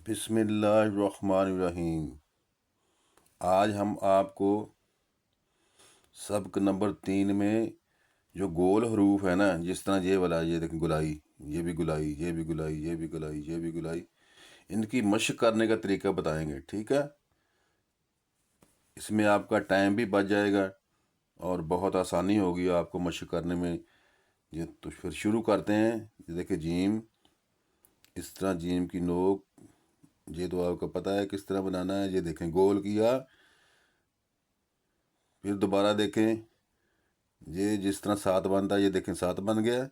بسم اللہ الرحمن الرحیم۔ آج ہم آپ کو سبق نمبر 3 میں جو گول حروف ہے نا، جس طرح یہ والا، یہ دیکھیں گلائی، یہ بھی گلائی، یہ بھی گلائی، یہ بھی گلائی، یہ بھی گلائی، ان کی مشق کرنے کا طریقہ بتائیں گے، ٹھیک ہے؟ اس میں آپ کا ٹائم بھی بچ جائے گا اور بہت آسانی ہوگی آپ کو مشق کرنے میں۔ یہ تو پھر شروع کرتے ہیں۔ یہ دیکھیں جیم، اس طرح جیم کی نوک، یہ تو آپ کو پتہ ہے کس طرح بنانا ہے۔ یہ دیکھیں گول کیا، پھر دوبارہ دیکھیں یہ جس طرح 7 بنتا ہے، یہ دیکھیں 7 بن گیا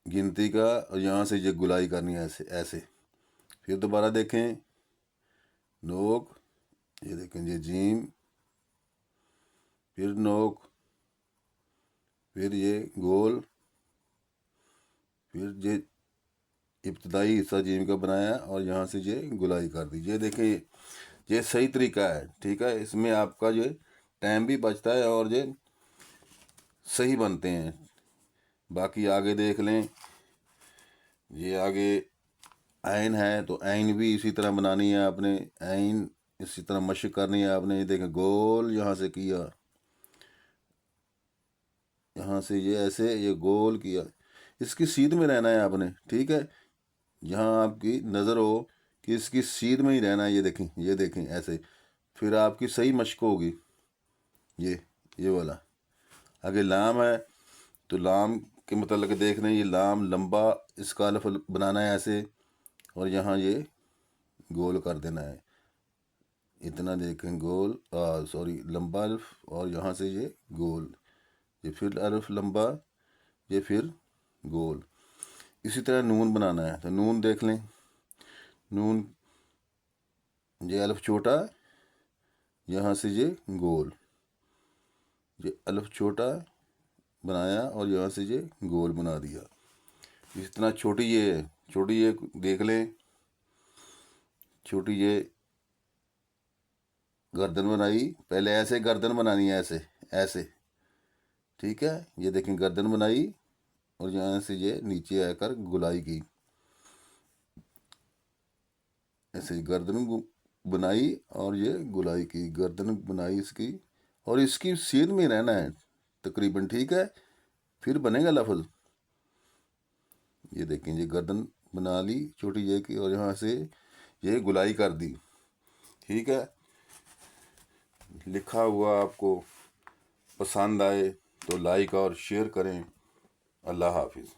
گنتی کا، اور یہاں سے یہ گلائی کرنی ہے ایسے ایسے۔ پھر دوبارہ دیکھیں نوک، یہ دیکھیں یہ جیم، پھر نوک، پھر یہ گول، پھر یہ ابتدائی حصہ جیم کا بنایا اور یہاں سے یہ گلائی کر دی۔ یہ دیکھیں یہ صحیح طریقہ ہے، ٹھیک ہے؟ اس میں آپ کا یہ ٹائم بھی بچتا ہے اور یہ صحیح بنتے ہیں۔ باقی آگے دیکھ لیں، یہ آگے عین ہے تو عین بھی اسی طرح بنانی ہے آپ نے، عین اسی طرح مشق کرنی ہے آپ نے۔ یہ دیکھیں گول یہاں سے کیا، یہاں سے یہ ایسے یہ گول کیا، اس کی سیدھ میں رہنا ہے آپ نے، ٹھیک ہے؟ جہاں آپ کی نظر ہو کہ اس کی سیدھ میں ہی رہنا ہے، یہ دیکھیں ایسے، پھر آپ کی صحیح مشق ہوگی۔ یہ والا اگر لام ہے تو لام کے متعلق دیکھ لیں، یہ لام لمبا، اس کا الف بنانا ہے ایسے، اور یہاں یہ گول کر دینا ہے اتنا، دیکھیں گول، لمبا الف، اور یہاں سے یہ گول، یہ پھر الف لمبا، یہ پھر گول۔ اسی طرح نون بنانا ہے تو نون دیکھ لیں، نون یہ الف چھوٹا، یہاں سے یہ گول، یہ الف چھوٹا بنایا اور یہاں سے یہ گول بنا دیا۔ اس طرح چھوٹی یہ دیکھ لیں، چھوٹی یہ گردن بنائی، پہلے ایسے گردن بنانی ہے ایسے، ٹھیک ہے؟ یہ دیکھیں گردن بنائی اور یہاں سے یہ نیچے آ کر گلائی کی، ایسے گردن بنائی اور یہ گلائی کی، گردن بنائی اس کی، اور اس کی سیدھ میں رہنا ہے تقریباً، ٹھیک ہے؟ پھر بنے گا لفظ۔ یہ دیکھیں یہ گردن بنا لی چھوٹی یہ کی، اور یہاں سے یہ گلائی کر دی، ٹھیک ہے؟ لکھا ہوا آپ کو پسند آئے تو لائک اور شیئر کریں۔ اللہ حافظ۔